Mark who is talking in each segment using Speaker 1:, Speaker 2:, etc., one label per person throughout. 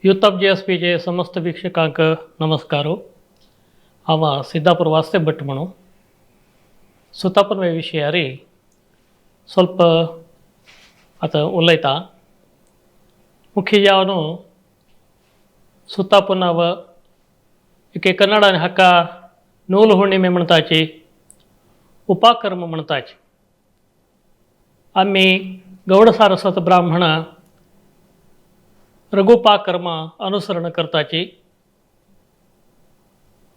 Speaker 1: Youth of GSB समस्त वीक्षकांक नमस्कारो हांव सिद्धापुर वास्ते भट म्हणून सुत्ता पुनवे विशयारी स्वल्प आतां उलयता। मुख्य जावन सुत्ता पुनव एक कन्नडान हाका नूल हुण्ಣಿಮೆ म्हणटाची उपाकर्म म्हणटाची। आम्ही गौड सारस्वत ब्राह्मण रघुपाकर्म अनुसरण करताची।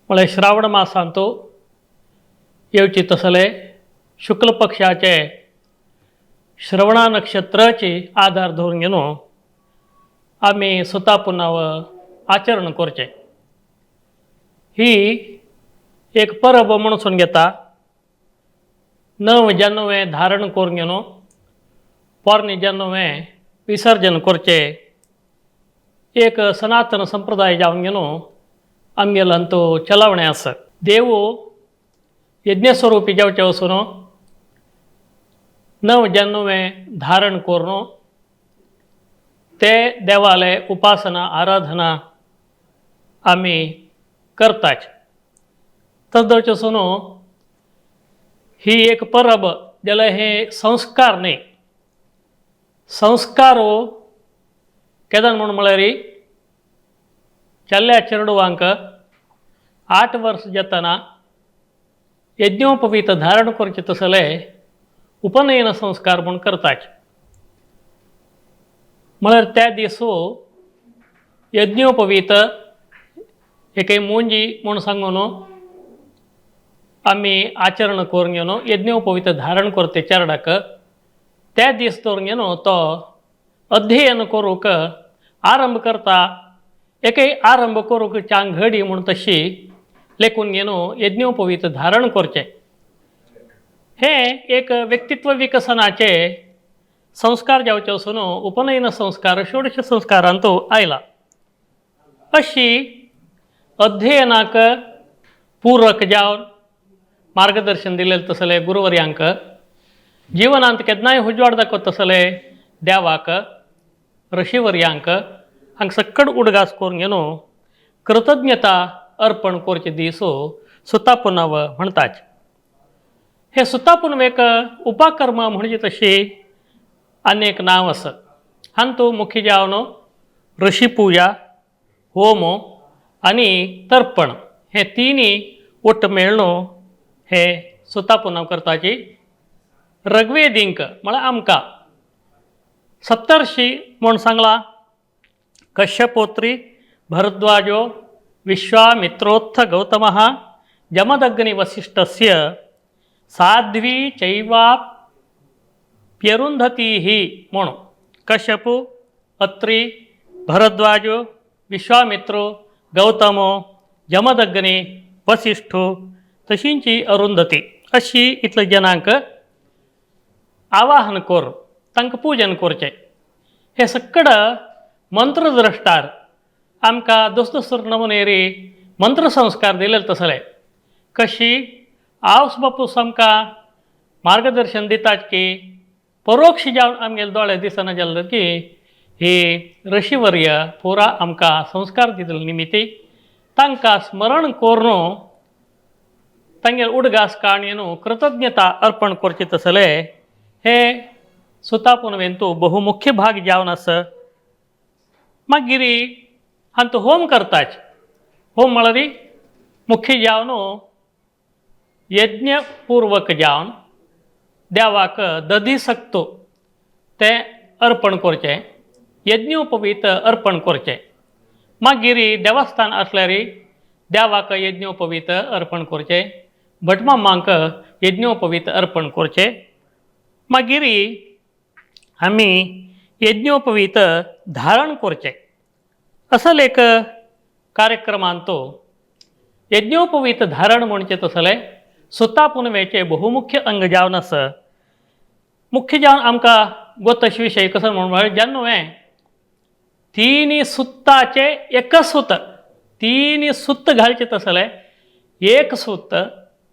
Speaker 1: म्हळ्यार श्रावण मासांतो येवची तसले शुक्ल पक्षाचे श्रवणा नक्षत्राची आधार धरून घेवन आम्ही सुत्ता पुनव आचरण करचे। ही एक परब म्हणून घेता। 9 जानेवारी धारण करून घेवन पोरणे जानेवारी विसर्जन करचे। एक सनातन संप्रदाय जावन घेवन आमगेलो तो चलावणे आसा। देव यज्ञ स्वरूपी जावचे वचून 9 जानेवारी धारण करून ते देवाले उपासना आराधना आमी करताच। तसदच वचून ही एक परब जाल्यार हे संस्कार न्ही। संस्कार केदार म्हणून म्हळ्यार चल्या चेडवांक 8 वर्स जातना यज्ञोपवीत धारण करचे तसले उपनयन संस्कार म्हूण करताच। म्हळ्यार त्या दिसो यज्ञोपवीत एक मोंजी म्हूण सांगून आमी आचरण करून घेवन यज्ञोपवीत धारण करते चेडवाक त्या दीस धरून घेवन तो अध्ययन करूंक आरंभ करता। एक आरंभ करूंक चांगघडी म्हूण तशी लेखून घेवन यज्ञोपवीत धारण करचे। हे एक व्यक्तित्व विकसनाचे संस्कार जावचे वचून उपनयन संस्कार षोडश संस्कारांत आयला। अशी अध्ययनाक पूरक जावन मार्गदर्शन दिलेले तसले गुरुवर्यांक जीवनांत केन्नाय उजवाड दाखोवत तसले देवाक ऋषीवर्यांक हांग सकट उडगास करून घेवन कृतज्ञता अर्पण करचे दीस सुत्ता पुनव म्हणटात। हे सुत्ता पुनवेक उपाकर्म म्हणजे तशी अनेक नांव आसा। हातूंत मुख्य जावन ऋषी पूजा, होम आनी तर्पण हे तिनी उट्ट मेळून हे सुत्ता पुनव करताची। ऋग्वेदींक म्हळ्यार आमकां सप्तर्षी म्हूण सांगला। कश्यपोत्री भरद्वाजो विश्वामित्रोत्थ गौतमः जमदग्नि वसिष्ठस्य साध्वी चैवाप्यरुन्धतीः म्हणून कश्यपु अत्री भरद्वाजो विश्वामित्रो गौतमो जमदग्नि वसिष्ठो तशींची अरुंधती अशी इतले जनांक आवाहन कर तांकां पूजन करचें। हे सकड मंत्रद्रश्टार आमकां दुसरे नमुनेरी मंत्र संस्कार दिलेले तसले कशी आवस बापूस आमकां मार्गदर्शन दितात की परोक्ष जावन आमगेले दोळे दिसना जाल्ले की ही ऋषीवर्य पुरा आमकां संस्कार दिले निमित्ती तांकां स्मरण करून तांगेर उडगास काणयेन कृतज्ञता अर्पण करचे तसले हे सुत्ता पुनवेंतू बहुमुख्य भाग जावन आसा। मागीर हांत होम करताच। होम म्हळ्यार मुख्य जावन यज्ञपूर्वक जावन देवाक दधी सक्तो ते अर्पण करचे, यज्ञोपवीत अर्पण करचे। मागीर देवस्थान आसल्यार देवाक यज्ञोपवीत अर्पण करचे, भटमामांक यज्ञोपवीत अर्पण करचे। मागीर आमी यज्ञोपवीत धारण करचे। असल एक कार्यक्रमांत यज्ञोपवीत धारण म्हणजे तसले सुत्ता पुनवेचे बहुमुख्य अंग जावन आसा। मुख्य जावन आमकां गोतश विशय कसो म्हणून जानेवारी 3 सुत्ताचे एक सूत 3 सुत्त घालचे तसले एक सूत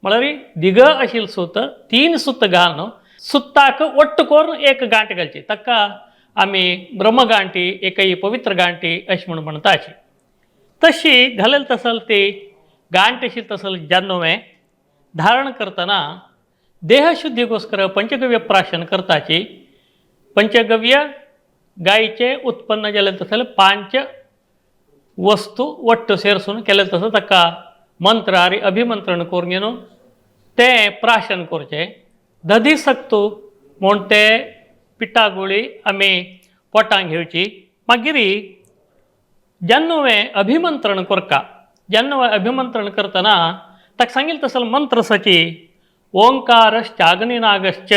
Speaker 1: म्हळ्यार दिग आशिल्लें सूत 3 सुत्त घालून सुत्ताक वट्ट करून एक गांठ घालची ताका आम्ही ब्रह्मगांठी एकही पवित्र गांठी अशी म्हणून म्हणताची तशी घालेल तसल ती गांठीशी तसल जान्नोवे धारण करताना देहशुद्धीಗೋಸ್ಕರ पंचगव्य प्राशन करताची पंचगव्य गायीचे उत्पन्न केलेलं तसं 5 वस्तू ಒಟ್ಟು ಸೇರಿसून केलेलं तसं तक्का मंत्र आणि अभिमंत्रण करून घेऊन ते प्राशन करचे दधी सकतो म्हूण ते पिठा गोळी आम्ही पोटांक घेवची मागिरी जेन्ना अभिमंत्रण कोरका जेन्ना अभिमंत्रण करतना ताका सांगिल्लें तसलं मंत्र सची ओंकारश्चाग्निनागश्च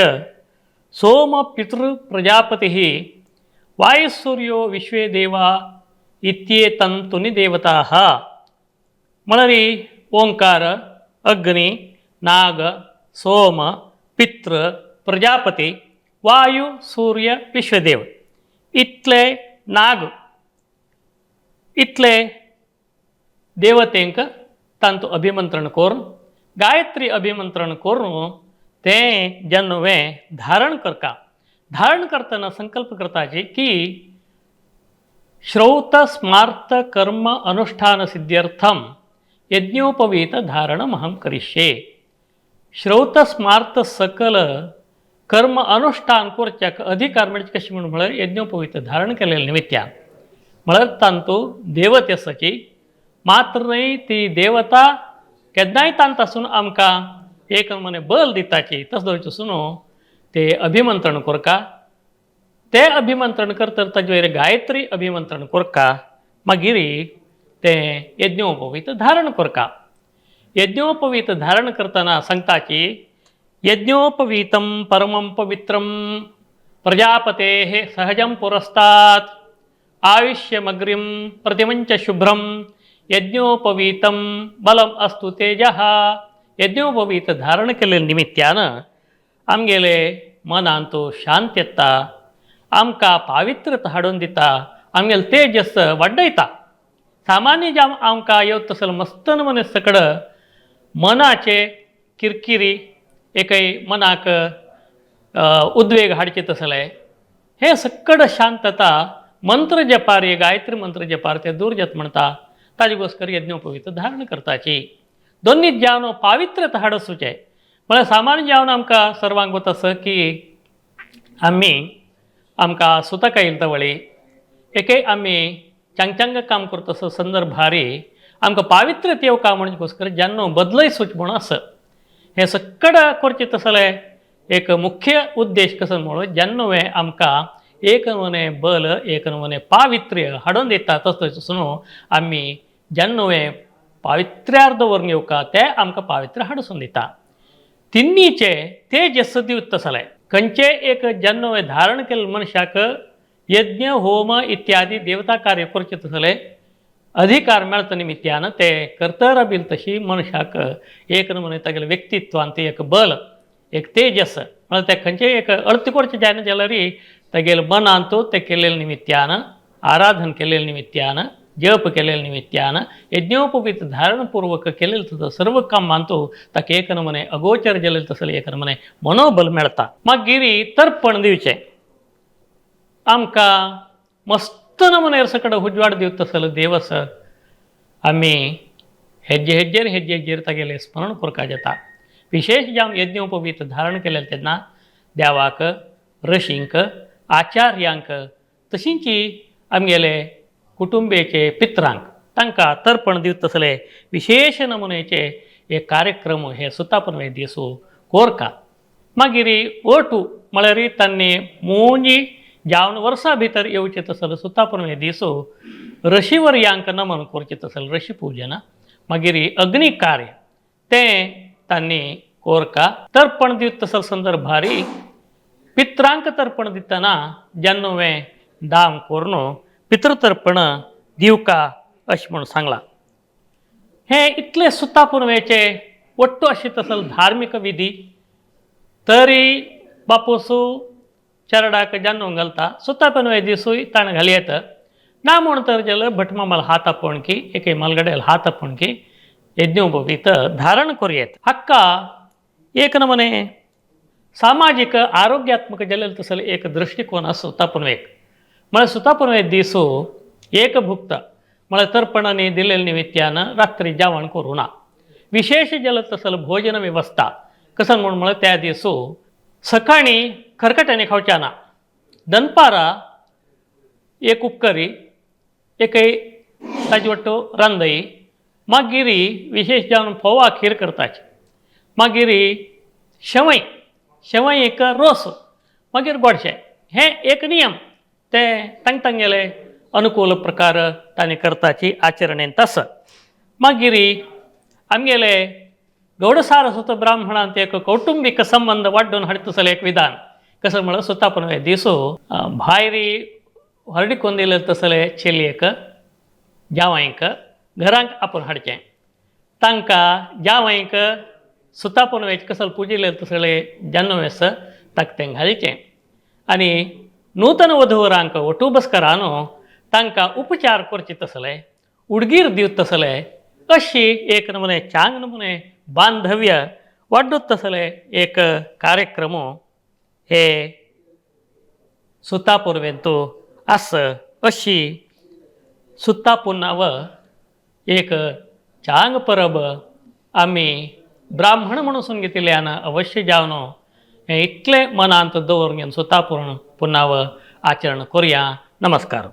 Speaker 1: सोम पितृ प्रजापतिः वायुसूर्यो विश्वे देवा इत्येतन्तुनि देवताः म्हणरी ओंकार अग्नि नाग सोम पितृ प्रजापती वायु सूर्य विश्वदेव इतले नाग इतले देवतेंक तांतू अभिमंत्रण करून गायत्री अभिमंत्रण करून ते जेन्ना धारण करता धारण करताना संकल्प करताची की श्रौत स्मार्त कर्म अनुष्ठान सिद्ध्यर्थम यज्ञोपवीत धारणमहं करिष्ये श्रौत स्मार्त सकल कर्म अनुष्ठान करच्याक अधिकार म्हणजे कशी म्हणून म्हळ्यार यज्ञोपवीत धारण केलेल्या निमित्यान म्हळ्यार तांतू देवतेसाची मात्र नाही ती देवता केन्नाय तांतासून आमकां एक मने बल दिताची तसं सुनो ते अभिमंत्रण कोरका ते अभिमंत्रण करता ताजे वयर गायत्री अभिमंत्रण कोरका मागिरी ते यज्ञोपवीत धारण कोरका यज्ञोपवीत धारण करताना सांगताची यज्ञोपवीतं परमं पवित्रं प्रजापतेः सहजं पुरस्तात् आयुष्यमग्रिं प्रतिमंच शुभ्रं यज्ञोपवीतं बलम अस्तु तेजः यज्ञोपवीत धारण केलेल्या निमित्तानं आमगेले मनांतू शांत येता आमकां पावित्रता हाडून दिता आमगेले तेजस वाडयता सामान्य जाम आमकां येवं तसले मस्तन मनीस सकड मनाचे किरकिरी एकय मनाक उद्वेग हाडचे तसले हे सकड शांतता मंत्र जपार हे गायत्री मंत्र जपार ते दूर जात म्हणटा ताजेಗೋಸ್ಕರ यज्ञोपवीत धारण करताची दोन्ही जावन पावित्रता हाडसूचे म्हळ्यार सामान्य जावन आमकां सर्वांक वता आस की आमकां सुताक येयल्या वळी एके आमी चांगचांग काम करता आसत संदर्भारी आमकां पावित्रता येवका म्हणजेಗೋಸ್ಕರ जेन्ना बदलय सुच म्हणून आस हे सकड करचे तसले एक मुख्य उद्देश कसो म्हणून जेन्ना आमकां एक नवने बल एक नवने पावित्र्य हाडून दिता तसो आमी जेन्ना पावित्र्यार्ध व्हरून येवका ते आमकां पावित्र्य हाडून दिता तिन्नीचे ते जस दिवत तसले खंयचे एक जेन्ना धारण केले मनशाक यज्ञ होम इत्यादी देवता कार्य करचे तसले अधिकार मेळता निमित्यान ते करतर बीन तशी मनशाक एक नमुने तागेले व्यक्तित्वान ते एक बल एक तेजस म्हळ्यार ते खंयचे एक अर्थ करचे जायना जाल्यार तागेले मनांतू ते केलेल्या निमित्यान आराधन केलेल्या निमित्यान जप केलेल्या निमित्यान यज्ञोपवीत धारणपूर्वक केलेलं तसं सर्व कामांतू ताका एक नमुने अगोचर जालेले तसले एक नमुने मनोबल मेळटा मागिरी तर्पण दिवचे आमकां मस्त नमुने सकड उजवाड दिवता तसले देवस आमी हेजेर तागेले स्मरण करपाक जाता विशेष जावन यज्ञोपवीत धारण केलेले तेन्ना देवाक ऋषींक आचार्यांक तशींची आमगेले कुटुंबेचे पित्रांक तांकां तर्पण दिवता तसले विशेष नमुनेचे एक कार्यक्रम हे सुता पुनवे दिसू कोरका मागिरी ओटू म्हळ्यार तांणी मोंजी जावन वर्सां भितर येवचे तसले सुता पुनवे दिसू ऋषीवर्यांक नमन करचे तसले ऋषी पूजन मागिरी अग्नी कार्य तें तांणी कोरका तर्पण दिवता तसले संदर्भारी पित्रांक तर्पण दितना जेन्ना दाम करून पितृतर्पण दिवका अशें म्हणून सांगलां हे इतले सुता पुनवेचे ಒಟ್ಟು अशें तसले धार्मीक विधी तरी बापूसू चरडाक जेन्ना घालता सुता पुनवे दिसूय ताण घाली येता ना म्हण तर जाल्यार भटमामाल हात आपोणकी एके मालगड्याल हात आपोणकी यज्ञोपवीत धारण करूं हक्का एक नमुने सामाजिक आरोग्यात्मक जालेले तसले एक दृष्टिकोन आसता पुनवेक मला सुता पुनवे दिसो एक भुक्त मला तर्पणाने दिलेल्या निमित्तानं रात्री जेवण करू ना विशेष जल तसल भोजन व्यवस्था कसं म्हणून मला त्या दिसो सकाळी खरकट्याने खावच्याना दनपारा एक उपकरी एकही ताजवट्टो रांदई मागिरी विशेष जेवण फोवा खीर करताची मागिरी शेवई एक रोस मागीर गोडशें हे एक नियम ते तांगेले अनुकूल प्रकार तांणी करताची आचरणेन तस मागिरी आमगेले गौडसार सुत ब्राह्मणांत एक कौटुंबिक संबंध वाडून हाडतसले एक विधान कसं म्हणलं सुता पुनवे दिसो भायरी हरडिकोन दिले तसले चलयेक जावईक घरांक आपूण हाडचें तांकां जावईक सुता पुनवेच कसं पुजिले तसले जन्मवेस ताका तें घालचें आनी नूतन वधूवरांक वटुबस्करानो तांकां उपचार करचे तसले उडगीर दिवत तसले अशी एक नमुने चांग नमुने बांधव्य वाडूत तसले एक कार्यक्रम हे सुता पुनवेंतू आस अशी सुता पुन्नाव एक चांग परब आमी ब्राह्मण म्हणून सांगितल्यान अवश्य जावनो हे इतले मनांत दवरून घेवन सुता पुन्नाव आचरण करूया. नमस्कार.